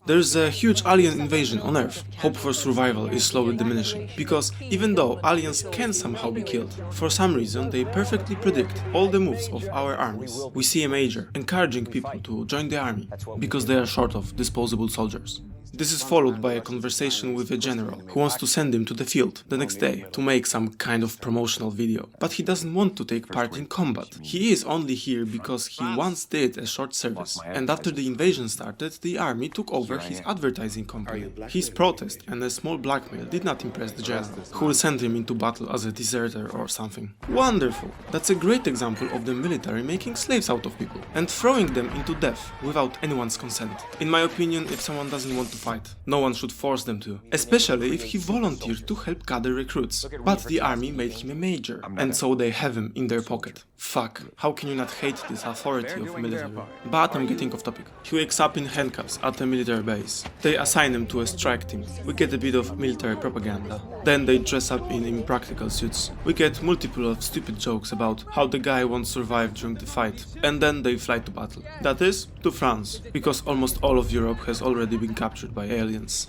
There's a huge alien invasion on Earth. Hope for survival is slowly diminishing, because even though aliens can somehow be killed, for some reason they perfectly predict all the moves of our armies. We see a major encouraging people to join the army, because they are short of disposable soldiers. This is followed by a conversation with a general who wants to send him to the field the next day to make some kind of promotional video. But he doesn't want to take part in combat. He is only here because he once did a short service, and after the invasion started, the army took over his advertising company. His protest and a small blackmail did not impress the general, who will send him into battle as a deserter or something. Wonderful! That's a great example of the military making slaves out of people and throwing them into death without anyone's consent. In my opinion, if someone doesn't want to fight, no one should force them to, especially if he volunteered to help gather recruits. But the army made him a major, and so they have him in their pocket. Fuck, how can you not hate this authority of military? But I'm getting off topic. He wakes up in handcuffs at a military base. They assign him to a strike team. We get a bit of military propaganda. Then they dress up in impractical suits. We get multiple of stupid jokes about how the guy won't survive during the fight. And then they fly to battle. That is, to France, because almost all of Europe has already been captured by aliens.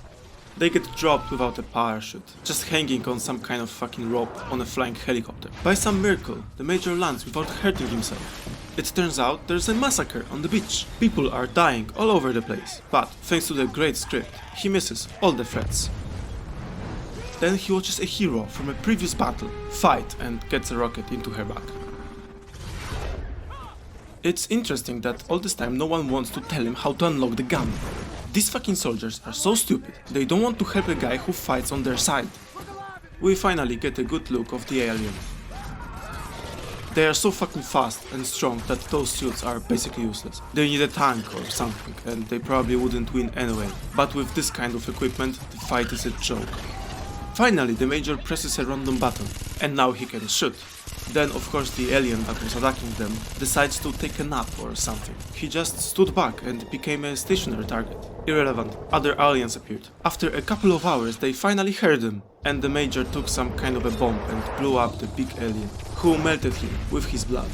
They get dropped without a parachute, just hanging on some kind of fucking rope on a flying helicopter. By some miracle, the major lands without hurting himself. It turns out there's a massacre on the beach. People are dying all over the place, but thanks to the great script, he misses all the threats. Then he watches a hero from a previous battle fight and gets a rocket into her back. It's interesting that all this time no one wants to tell him how to unlock the gun. These fucking soldiers are so stupid, they don't want to help a guy who fights on their side. We finally get a good look of the alien. They are so fucking fast and strong that those suits are basically useless. They need a tank or something, and they probably wouldn't win anyway. But with this kind of equipment, the fight is a joke. Finally, the major presses a random button, and now he can shoot. Then, of course, the alien that was attacking them decides to take a nap or something. He just stood back and became a stationary target. Irrelevant. Other aliens appeared. After a couple of hours, they finally heard him, and the major took some kind of a bomb and blew up the big alien, who melted him with his blood.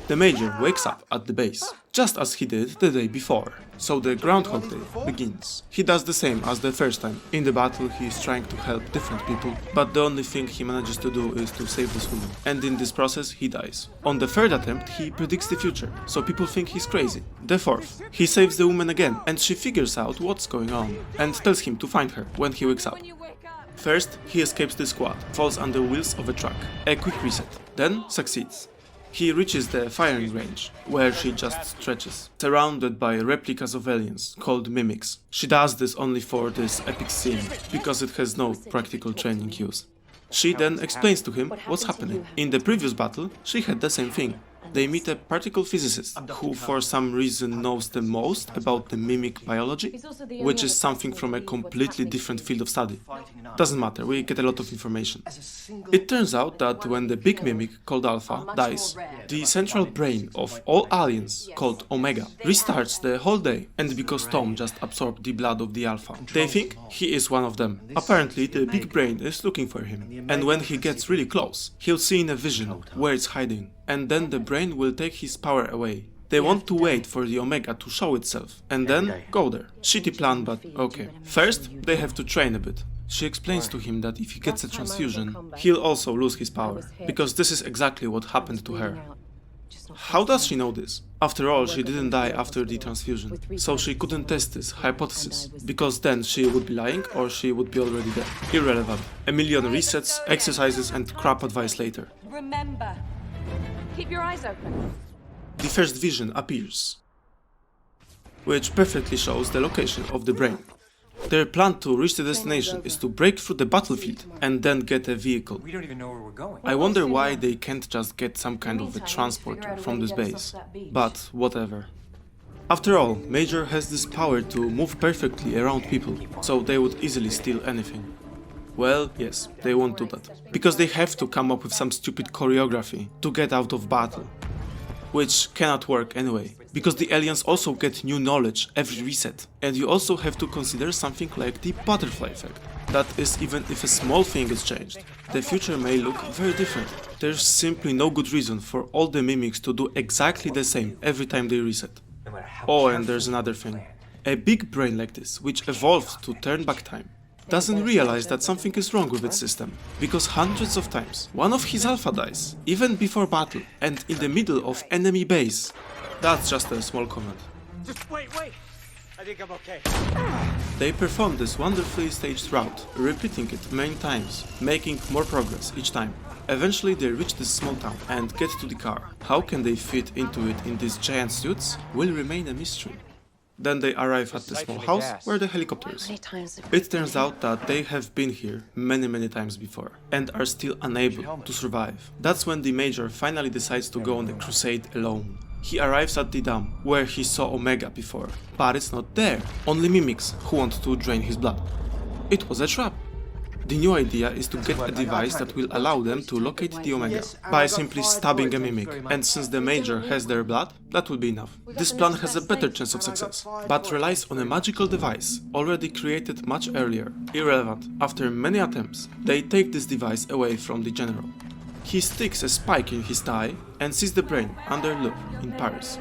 The major wakes up at the base, just as he did the day before. So the Groundhog Day begins. He does the same as the first time. In the battle he is trying to help different people, but the only thing he manages to do is to save this woman. And in this process he dies. On the third attempt he predicts the future, so people think he's crazy. The fourth, he saves the woman again, and she figures out what's going on, and tells him to find her when he wakes up. First, he escapes the squad, falls under wheels of a truck. A quick reset, then succeeds. He reaches the firing range, where she just stretches, surrounded by replicas of aliens, called mimics. She does this only for this epic scene, because it has no practical training use. She then explains to him what's happening. In the previous battle, she had the same thing. They meet a particle physicist, who for some reason knows the most about the mimic biology, which is something from a completely different field of study. Doesn't matter, we get a lot of information. It turns out that when the big mimic, called Alpha, dies, the central brain of all aliens, called Omega, restarts the whole day, and because Tom just absorbed the blood of the Alpha, they think he is one of them. Apparently, the big brain is looking for him, and when he gets really close, he'll see in a vision where it's hiding, and then the brain will take his power away. They want to wait for the Omega to show itself, and then go there. Shitty plan, but okay. First, they have to train a bit. She explains to him that if he gets a transfusion, he'll also lose his power, because this is exactly what happened to her. How does she know this? After all, she didn't die after the transfusion, so she couldn't test this hypothesis, because then she would be lying or she would be already dead. Irrelevant. A million resets, exercises and crap advice later. Remember, keep your eyes open. The first vision appears, which perfectly shows the location of the brain. Their plan to reach the destination is to break through the battlefield and then get a vehicle. We don't even know where we're going. I wonder why they can't just get some kind of a transporter from this base, but whatever. After all, Major has this power to move perfectly around people, so they would easily steal anything. Well, yes, they won't do that, because they have to come up with some stupid choreography to get out of battle. Which cannot work anyway, because the aliens also get new knowledge every reset, and you also have to consider something like the butterfly effect. That is, even if a small thing is changed, the future may look very different. There's simply no good reason for all the mimics to do exactly the same every time they reset. Oh, and there's another thing. A big brain like this, which evolved to turn back time, doesn't realize that something is wrong with its system, because hundreds of times one of his alpha dies, even before battle and in the middle of enemy base. That's just a small comment. Just wait. I think I'm okay. They perform this wonderfully staged route, repeating it many times, making more progress each time. Eventually they reach this small town and get to the car. How can they fit into it in these giant suits will remain a mystery. Then they arrive at the small house where the helicopter is. It turns out that they have been here many times before and are still unable to survive. That's when the Major finally decides to go on the crusade alone. He arrives at the dam where he saw Omega before, but it's not there, only mimics who want to drain his blood. It was a trap. The new idea is to get a device that will allow them to locate the Omega by simply stabbing a mimic, and since the Major has their blood, that will be enough. This plan has a better chance of success, but relies on a magical device already created much earlier. Irrelevant. After many attempts, they take this device away from the General. He sticks a spike in his thigh and sees the brain under loop in Paris.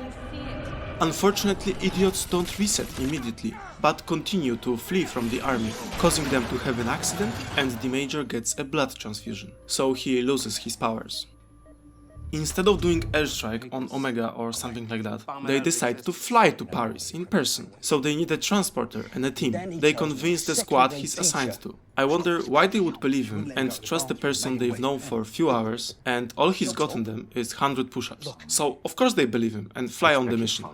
Unfortunately, idiots don't reset immediately, but continue to flee from the army, causing them to have an accident, and the Major gets a blood transfusion, so he loses his powers. Instead of doing airstrike on Omega or something like that, they decide to fly to Paris in person, so they need a transporter and a team. They convince the squad he's assigned to. I wonder why they would believe him and trust the person they've known for a few hours, and all he's gotten them is 100 push-ups. So of course they believe him and fly on the mission.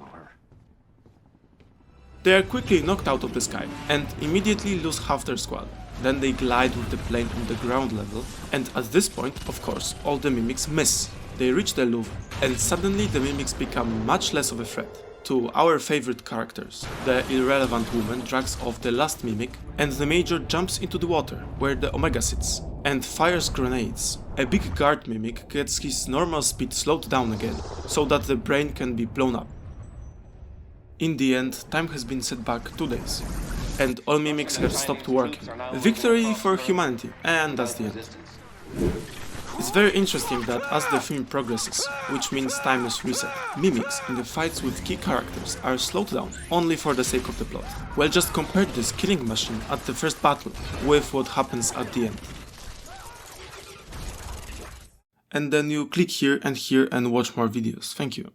They are quickly knocked out of the sky and immediately lose half their squad. Then they glide with the plane on the ground level, and at this point, of course, all the mimics miss. They reach the Louvre, and suddenly the mimics become much less of a threat. To our favorite characters, the irrelevant woman drags off the last mimic, and the Major jumps into the water, where the Omega sits, and fires grenades. A big guard mimic gets his normal speed slowed down again, so that the brain can be blown up. In the end, time has been set back 2 days, and all mimics have stopped working. Victory for humanity, and that's the end. It's very interesting that as the film progresses, which means time is reset, mimics in the fights with key characters are slowed down only for the sake of the plot. Well, just compare this killing machine at the first battle with what happens at the end. And then you click here and watch more videos. Thank you.